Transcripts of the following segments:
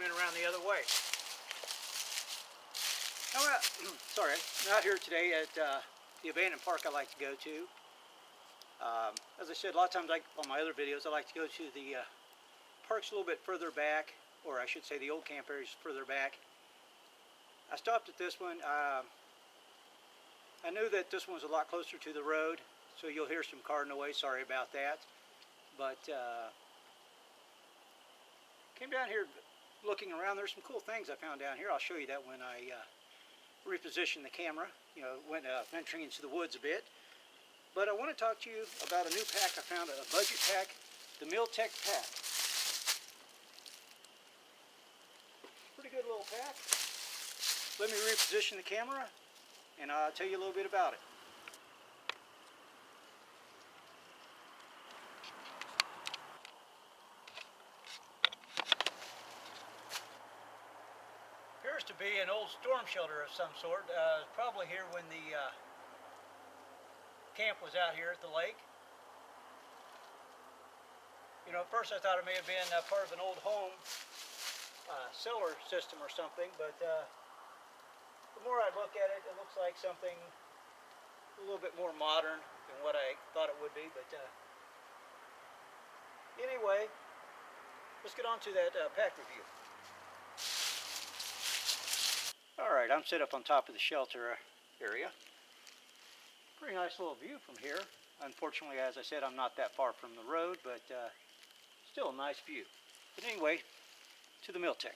came in around the other way. Sorry, I'm out here today at the abandoned park I like to go to. As I said, a lot of times, like on my other videos, I like to go to the parks a little bit further back, or I should say the old camp areas further back. I stopped at this one. I knew that this one was a lot closer to the road, so you'll hear some car noise. Sorry about that. But came down here looking around. There's some cool things I found down here. I'll show you that when I reposition the camera, you know, went venturing into the woods a bit. But I want to talk to you about a new pack I found, a budget pack, the Mil-Tec pack. Pretty good little pack. Let me reposition the camera and I'll tell you a little bit about it. Appears to be an old storm shelter of some sort. Probably here when the camp was out here at the lake. You know, at first I thought it may have been part of an old home cellar system or something, but the more I look at it, it looks like something a little bit more modern than what I thought it would be. But anyway, let's get on to that pack review. Alright, I'm set up on top of the shelter area. Pretty nice little view from here. Unfortunately, as I said, I'm not that far from the road, but still a nice view. But anyway, to the Mil-Tec.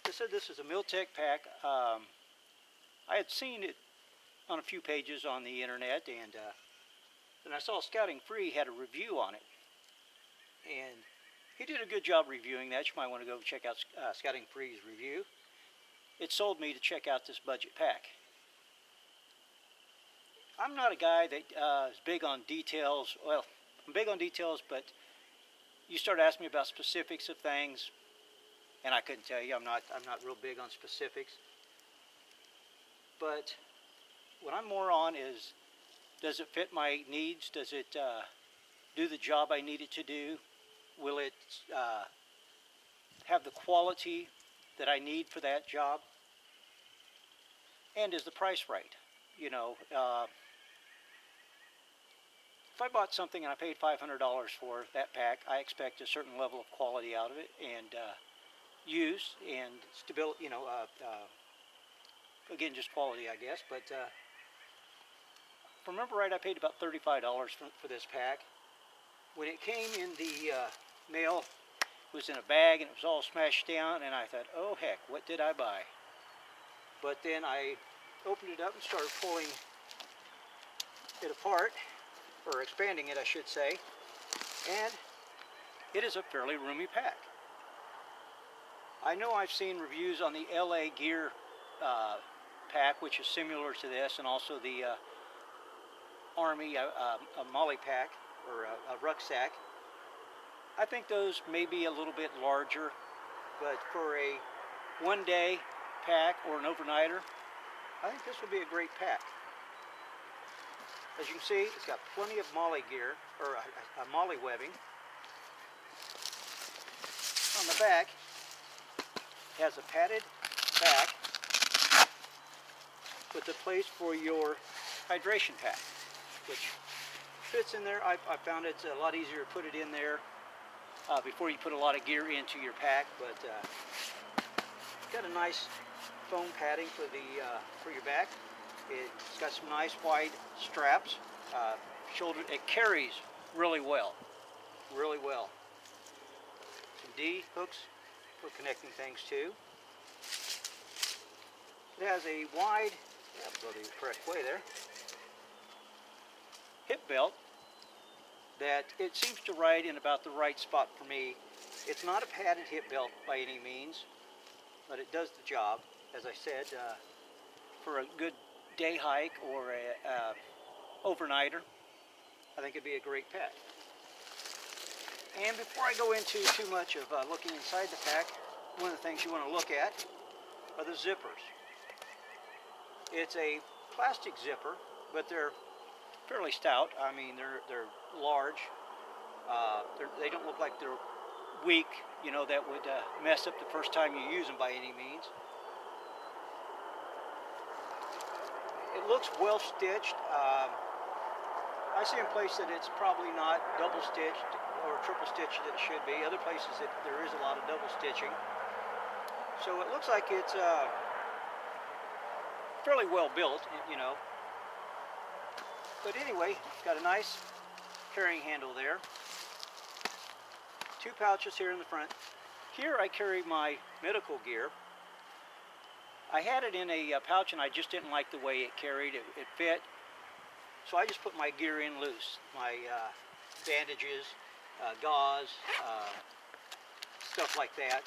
They said this is a Mil-Tec pack. I had seen it on a few pages on the internet, and then I saw Scouting Free had a review on it. And he did a good job reviewing that. You might want to go check out Scouting Free's review. It sold me to check out this budget pack. I'm not a guy that is big on details. Well, I'm big on details, but you start asking me about specifics of things, and I couldn't tell you. I'm not real big on specifics. But what I'm more on is, does it fit my needs? Does it do the job I need it to do? Will it have the quality that I need for that job? And is the price right? You know, if I bought something and I paid $500 for that pack, I expect a certain level of quality out of it, and use and stability, you know, again, just quality, I guess. But if I remember right, I paid about $35 for this pack. When it came in the mail, it was in a bag and it was all smashed down, and I thought, oh heck, what did I buy? But then I opened it up and started pulling it apart, or expanding it, I should say, and it is a fairly roomy pack. I know I've seen reviews on the LA Gear pack, which is similar to this, and also the Army a Molle pack, or a Rucksack. I think those may be a little bit larger, but for a one-day pack or an overnighter, I think this would be a great pack. As you can see, it's got plenty of Molle gear, or a Molle webbing. On the back, it has a padded back with a place for your hydration pack, which fits in there. I found it's a lot easier to put it in there before you put a lot of gear into your pack, but got a nice foam padding for your back. It's got some nice wide straps. It carries really well, really well. Some D hooks for connecting things too. It has a wide, go the correct way there, hip belt that it seems to ride in about the right spot for me. It's not a padded hip belt by any means, but it does the job. As I said, for a good day hike or a overnighter, I think it'd be a great pack. And before I go into too much of looking inside the pack, one of the things you want to look at are the zippers. It's a plastic zipper, but they're fairly stout. I mean, they're large. They don't look like they're weak, you know, that would mess up the first time you use them by any means. It looks well stitched. I see in places that it's probably not double stitched or triple stitched that it should be. Other places that there is a lot of double stitching. So it looks like it's fairly well built, you know. But anyway, it's got a nice carrying handle there. 2 pouches here in the front. Here I carry my medical gear. I had it in a pouch and I just didn't like the way it carried. It fit. So I just put my gear in loose. My bandages, gauze, stuff like that.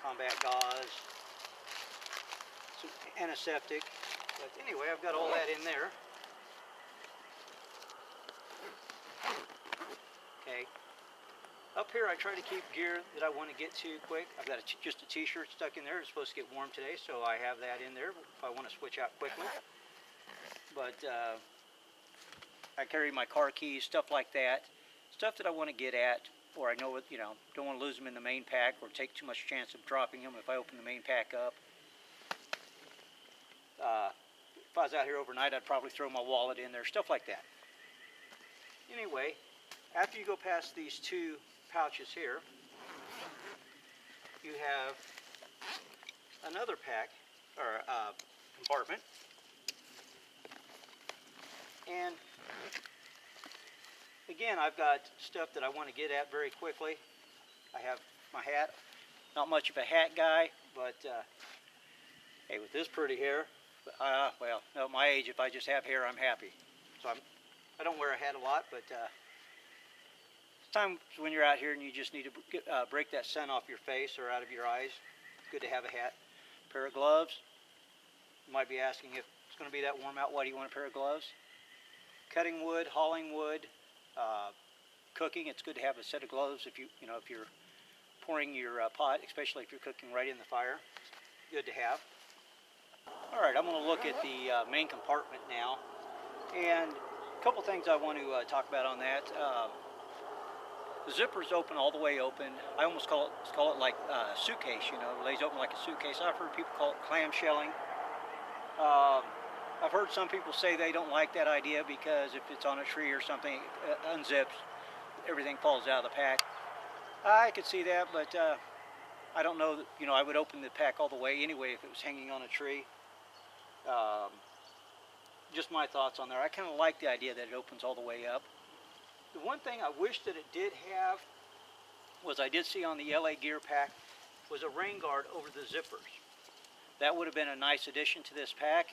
Combat gauze, some antiseptic. But anyway, I've got all that in there. Okay. Up here I try to keep gear that I want to get to quick. I've got just a t-shirt stuck in there. It's supposed to get warm today, so I have that in there if I want to switch out quickly. But I carry my car keys, stuff like that. Stuff that I want to get at, or I know, you know, don't want to lose them in the main pack or take too much chance of dropping them if I open the main pack up. If I was out here overnight, I'd probably throw my wallet in there, stuff like that. Anyway, after you go past these 2 pouches here, you have another pack, or compartment. And again, I've got stuff that I want to get at very quickly. I have my hat. Not much of a hat guy, but hey, with this pretty hair, well, no, at my age, if I just have hair, I'm happy. So I don't wear a hat a lot, but times when you're out here and you just need to break that sun off your face or out of your eyes, it's good to have a hat. A pair of gloves. You might be asking, if it's going to be that warm out, why do you want a pair of gloves? Cutting wood, hauling wood, cooking. It's good to have a set of gloves if you know, if you're pouring your pot, especially if you're cooking right in the fire. It's good to have. All right, I'm going to look at the main compartment now, and a couple things I want to talk about on that. The zipper's open all the way open. I almost call it like a suitcase, you know, it lays open like a suitcase. I've heard people call it clamshelling. I've heard some people say they don't like that idea because if it's on a tree or something, it unzips, everything falls out of the pack. I could see that, but I don't know that, you know, I would open the pack all the way anyway if it was hanging on a tree. Just my thoughts on there. I kind of like the idea that it opens all the way up. The one thing I wish that it did have was, I did see on the LA Gear pack, was a rain guard over the zippers. That would have been a nice addition to this pack.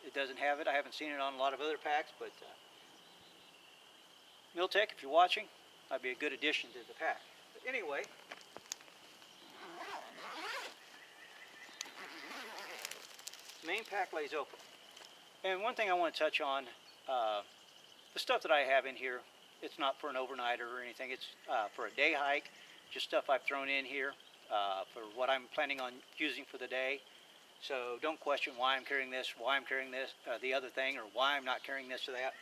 It doesn't have it. I haven't seen it on a lot of other packs, but Mil-Tec, if you're watching, that'd be a good addition to the pack. But anyway, the main pack lays open. And one thing I want to touch on, the stuff that I have in here, it's not for an overnighter or anything. It's for a day hike, just stuff I've thrown in here for what I'm planning on using for the day. So don't question why I'm carrying this, why I'm carrying this, the other thing, or why I'm not carrying this or that.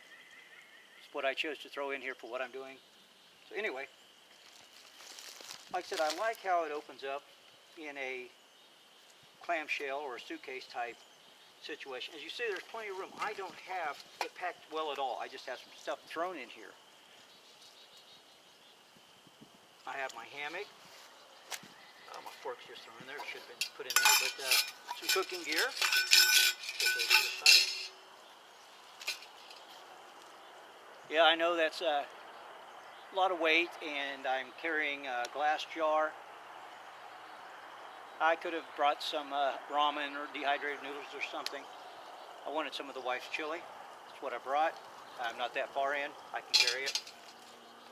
It's what I chose to throw in here for what I'm doing. So anyway, like I said, I like how it opens up in a clamshell or a suitcase type situation. As you see, there's plenty of room. I don't have it packed well at all. I just have some stuff thrown in here. I have my hammock. My fork's just thrown in there. It should have been put in there. But some cooking gear. Put those to the side. Yeah, I know that's a lot of weight, and I'm carrying a glass jar. I could have brought some ramen or dehydrated noodles or something. I wanted some of the wife's chili. That's what I brought. I'm not that far in. I can carry it.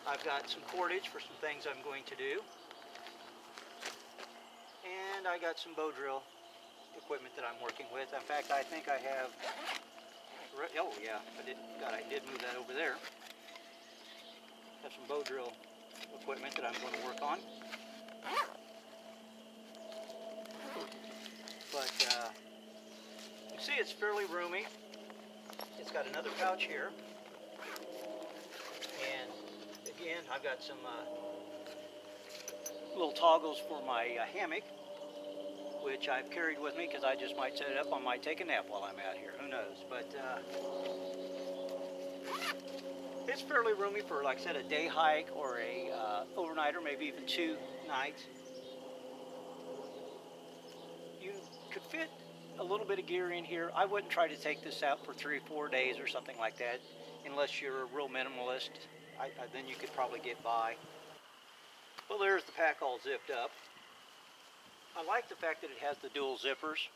I've got some cordage for some things I'm going to do. And I got some bow drill equipment that I'm working with. In fact, I think I have... Oh yeah, I did move that over there. Have some bow drill equipment that I'm going to work on. But you see, it's fairly roomy. It's got another pouch here, and again. I've got some little toggles for my hammock, which I've carried with me because I just might set it up. I might take a nap while I'm out here. Who knows? But it's fairly roomy for, like I said, a day hike or a overnight, or maybe even 2 nights. You could fit a little bit of gear in here. I wouldn't try to take this out for 3 or 4 days or something like that, unless you're a real minimalist. Then you could probably get by. Well, there's the pack all zipped up. I like the fact that it has the dual zippers.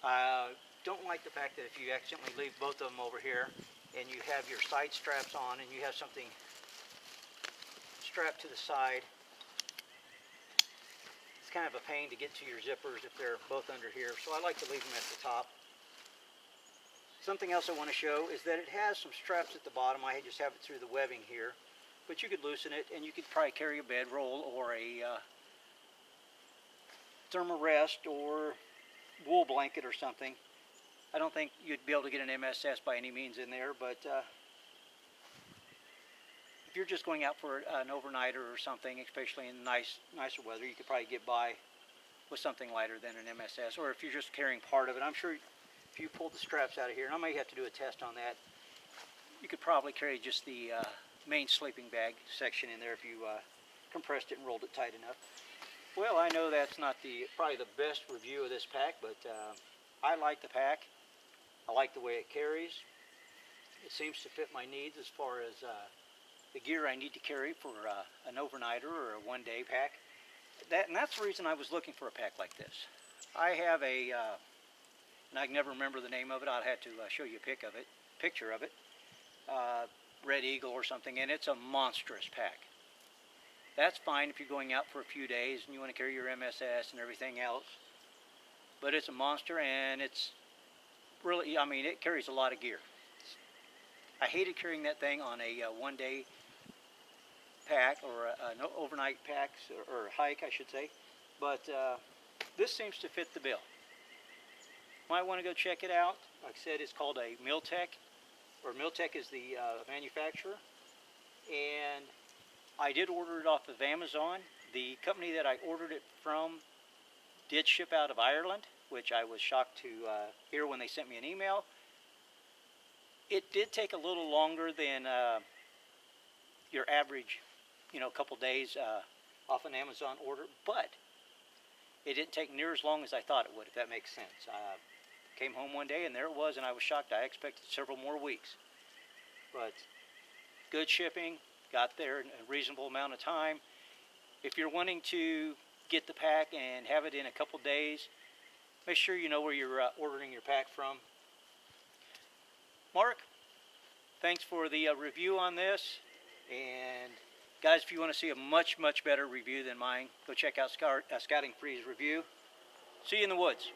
I don't like the fact that if you accidentally leave both of them over here and you have your side straps on and you have something strapped to the side, it's kind of a pain to get to your zippers if they're both under here. So I like to leave them at the top. Something else I want to show is that it has some straps at the bottom. I just have it through the webbing here, but you could loosen it and you could probably carry a bedroll or a thermarest or wool blanket or something. I don't think you'd be able to get an MSS by any means in there, but if you're just going out for an overnighter or something, especially in nicer weather, you could probably get by with something lighter than an MSS. Or if you're just carrying part of it, I'm sure if you pulled the straps out of here, and I may have to do a test on that, you could probably carry just the main sleeping bag section in there if you compressed it and rolled it tight enough. Well, I know that's not probably the best review of this pack, but I like the pack. I like the way it carries. It seems to fit my needs as far as the gear I need to carry for an overnighter or a one-day pack. And that's the reason I was looking for a pack like this. I have and I can never remember the name of it. I'll have to show you a picture of it. Red Eagle or something, and it's a monstrous pack. That's fine if you're going out for a few days and you want to carry your MSS and everything else. But it's a monster, and it's really, I mean, it carries a lot of gear. I hated carrying that thing on a one-day pack or an overnight pack or hike, I should say. But this seems to fit the bill. Might want to go check it out. Like I said, it's called a Mil-Tec, or Mil-Tec is the manufacturer. And I did order it off of Amazon. The company that I ordered it from did ship out of Ireland, which I was shocked to hear when they sent me an email. It did take a little longer than your average, couple days off an Amazon order, but it didn't take near as long as I thought it would, if that makes sense. Came home one day and there it was, and I was shocked. I expected several more weeks. But good shipping, got there in a reasonable amount of time. If you're wanting to get the pack and have it in a couple days, make sure you know where you're ordering your pack from. Mark, thanks for the review on this. And guys, if you want to see a much better review than mine, go check out Scouting Free's review. See you in the woods.